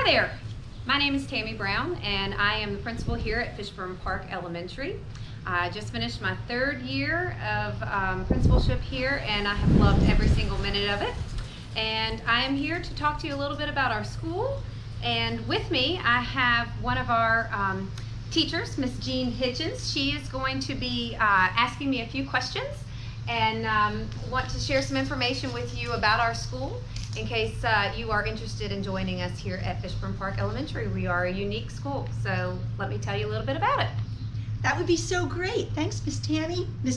Hi there, my name is Tammy Brown and I am the principal here at Fishburn Park Elementary. I just finished my third year of principalship here and I have loved every single minute of it. And I am here to talk to you a little bit about our school. And with me I have one of our teachers, Miss Jean Hitchens. She is going to be asking me a few questions and want to share some information with you about our school in case you are interested in joining us here at Fishburn Park Elementary. We are a unique school, so let me tell you a little bit about it. That would be so great. Thanks, Miss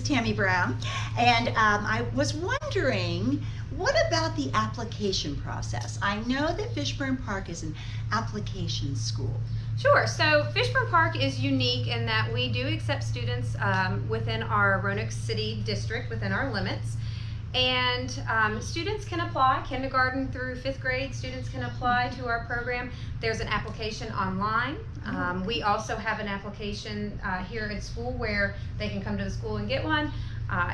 Tammy Brown. And I was wondering, what about the application process? I know that Fishburn Park is an application school. Sure. So Fishburn Park is unique in that we do accept students within our Roanoke City district, within our limits. And students can apply, kindergarten through 5th grade, students can apply to our program. There's an application online. We also have an application here at school where they can come to the school and get one.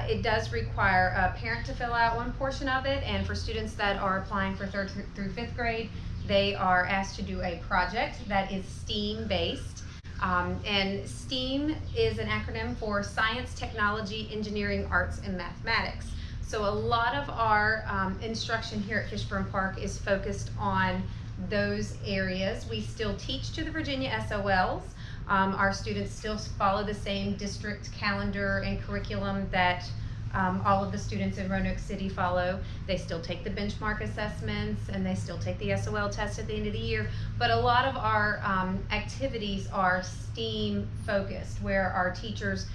It does require a parent to fill out one portion of it, and for students that are applying for 3rd through 5th grade, they are asked to do a project that is STEAM based. And STEAM is an acronym for Science, Technology, Engineering, Arts, and Mathematics. So a lot of our instruction here at Fishburn Park is focused on those areas. We still teach to the Virginia SOLs. Our students still follow the same district calendar and curriculum that all of the students in Roanoke City follow. They still take the benchmark assessments and they still take the SOL test at the end of the year. But a lot of our activities are STEAM focused, where our teachers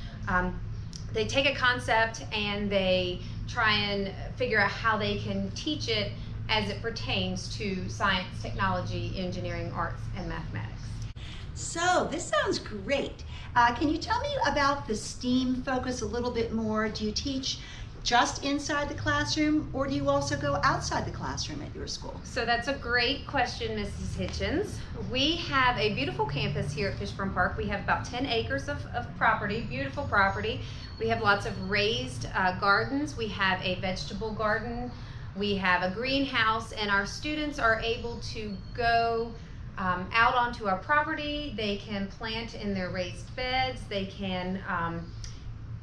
they take a concept and they try and figure out how they can teach it as it pertains to science, technology, engineering, arts, and mathematics. So this sounds great. Can you tell me about the STEAM focus a little bit more? Do you teach just inside the classroom, or do you also go outside the classroom at your school? So that's a great question, Mrs. Hitchens. We have a beautiful campus here at Fishburn Park. We have about 10 acres of property, beautiful property. We have lots of raised gardens. We have a vegetable garden. We have a greenhouse, and our students are able to go out onto our property. They can plant in their raised beds. They can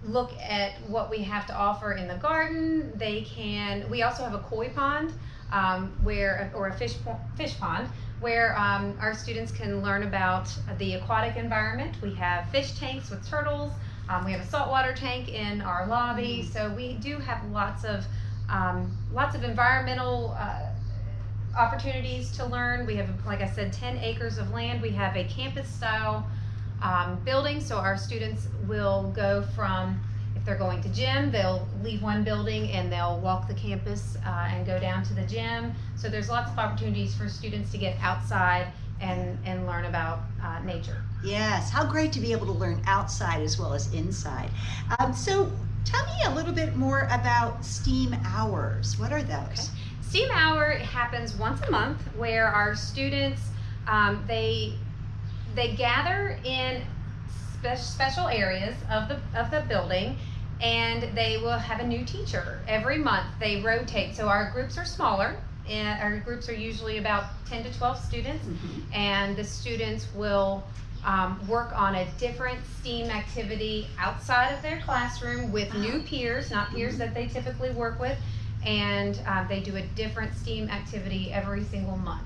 look at what we have to offer in the garden. We also have a koi pond or a fish pond where our students can learn about the aquatic environment. We have fish tanks with turtles. We have a saltwater tank in our lobby. So we do have lots of environmental opportunities to learn. We have, like I said, 10 acres of land. We have a campus style building, so our students will go from, if they're going to gym, they'll leave one building and they'll walk the campus and go down to the gym. So there's lots of opportunities for students to get outside and learn about nature. Yes, how great to be able to learn outside as well as inside. So tell me a little bit more about STEAM hours. What are those? Okay. STEAM hour happens once a month where our students, they gather in special areas of the building, and they will have a new teacher every month. They rotate, so our groups are smaller, and our groups are usually about 10 to 12 students, and the students will work on a different STEAM activity outside of their classroom with new peers, not peers that they typically work with, and they do a different STEAM activity every single month.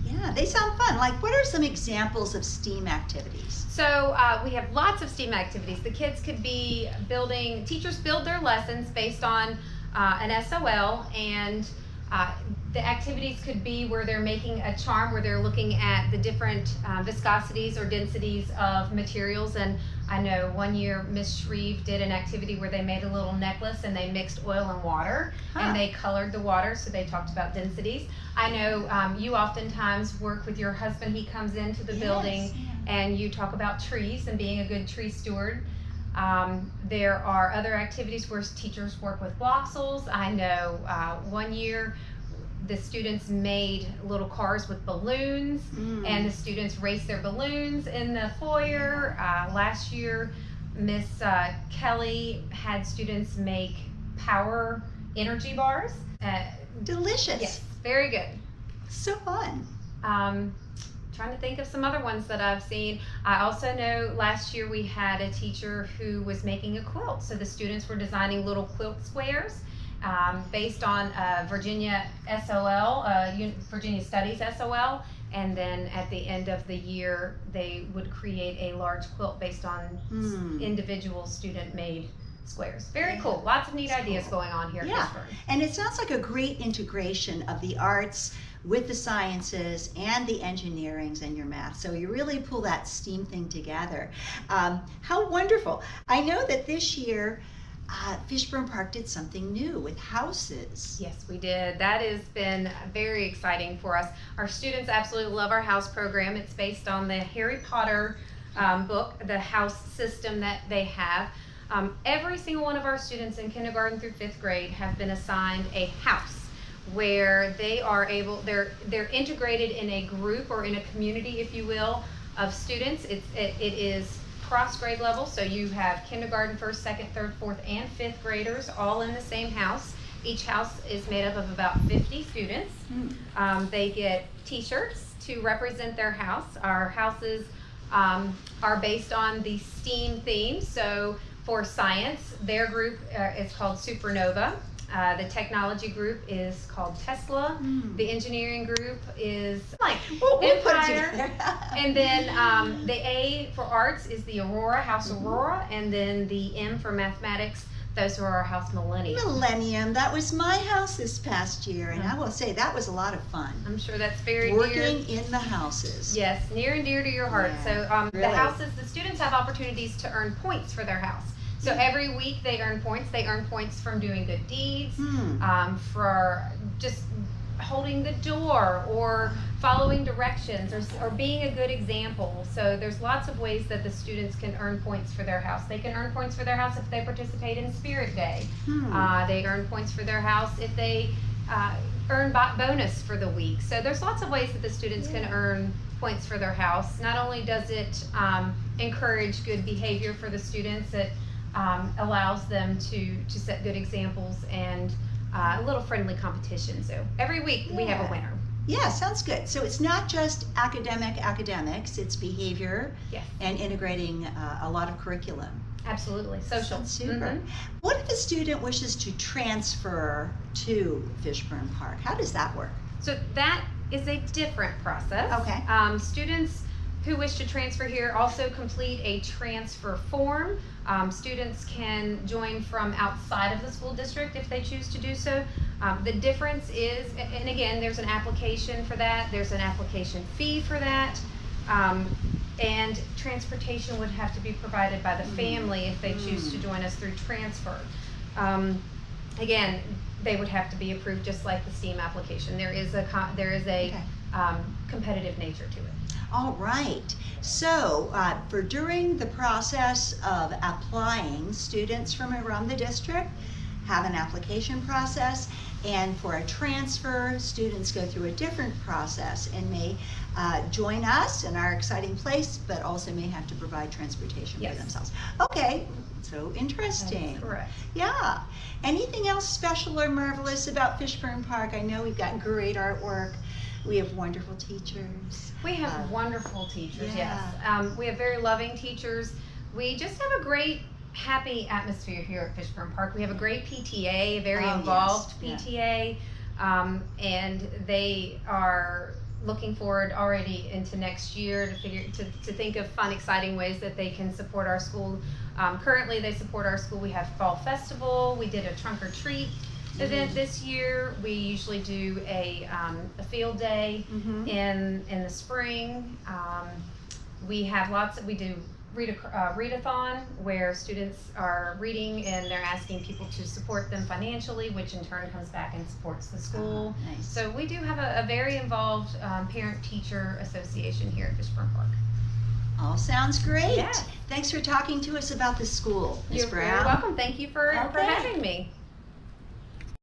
Yeah, they sound fun. Like, what are some examples of STEAM activities? So we have lots of STEAM activities. The kids could be teachers build their lessons based on an SOL, and the activities could be where they're making a charm, where they're looking at the different viscosities or densities of materials. And I know one year Miss Shreve did an activity where they made a little necklace and they mixed oil and water, and they colored the water, so they talked about densities. I know you oftentimes work with your husband. He comes into the building and you talk about trees and being a good tree steward. There are other activities where teachers work with Bloxels. I know one year the students made little cars with balloons, and the students raced their balloons in the foyer. Last year, Miss Kelly had students make power energy bars. Delicious. Yes, very good. So fun. trying to think of some other ones that I've seen. I also know last year we had a teacher who was making a quilt. So the students were designing little quilt squares based on Virginia SOL, Virginia Studies SOL. And then at the end of the year, they would create a large quilt based on individual student-made squares. Very cool. Lots of neat ideas going on here at Fishburn. And it sounds like a great integration of the arts with the sciences and the engineerings and your math. So you really pull that STEAM thing together. How wonderful. I know that this year Fishburn Park did something new with houses. Yes, we did. That has been very exciting for us. Our students absolutely love our house program. It's based on the Harry Potter book, the house system that they have. Every single one of our students in kindergarten through 5th grade have been assigned a house where they are able, they're integrated in a group or in a community, if you will, of students. It is cross grade level, so you have kindergarten, 1st, 2nd, 3rd, 4th, and 5th graders all in the same house. Each house is made up of about 50 students. They get t-shirts to represent their house. Our houses are based on the STEAM theme. So for science, their group is called Supernova. The technology group is called Tesla. The engineering group is like Empire. And then the A for arts is the Aurora, House Aurora. And then the M for mathematics, those are our House Millennium. Millennium, that was my house this past year, and I will say that was a lot of fun. I'm sure that's very working in the houses. Yes, near and dear to your heart. Yeah, So really. the houses, the students have opportunities to earn points for their house. So every week they earn points. They earn points from doing good deeds, for just holding the door or following directions or being a good example. So there's lots of ways that the students can earn points for their house. They can earn points for their house if they participate in Spirit Day. They earn points for their house if they earn bonus for the week. So there's lots of ways that the students can earn points for their house. Not only does it encourage good behavior for the students, it allows them to set good examples and a little friendly competition. So every week we have a winner. Yeah, sounds good. So it's not just academics, it's behavior and integrating a lot of curriculum. Absolutely. Social. Sounds super. What if a student wishes to transfer to Fishburn Park? How does that work? So that is a different process. Okay. Students who wish to transfer here also complete a transfer form. Students can join from outside of the school district if they choose to do so. The difference is, and again, there's an application for that, there's an application fee for that, and transportation would have to be provided by the family if they choose to join us through transfer. Again, they would have to be approved just like the STEAM application. There is a competitive nature to it. All right. So for during the process of applying, students from around the district have an application process, and for a transfer, students go through a different process and may join us in our exciting place, but also may have to provide transportation for themselves. Okay, so interesting. That's correct. Yeah. Anything else special or marvelous about Fishburn Park? I know we've got great artwork. We have wonderful teachers. We have wonderful teachers, yes. We have very loving teachers. We just have a great, happy atmosphere here at Fishburn Park. We have a great PTA, a very involved PTA, and they are looking forward already into next year to think of fun, exciting ways that they can support our school. Currently, they support our school. We have Fall Festival. We did a trunk or treat event this year. We usually do a field day in the spring. We have we do readathon, where students are reading and they're asking people to support them financially, which in turn comes back and supports the school. Nice. So we do have a very involved parent-teacher association here at Fishburn Park. All sounds great. Yeah. Thanks for talking to us about the school, Ms. Brown. You're welcome. Thank you for having me.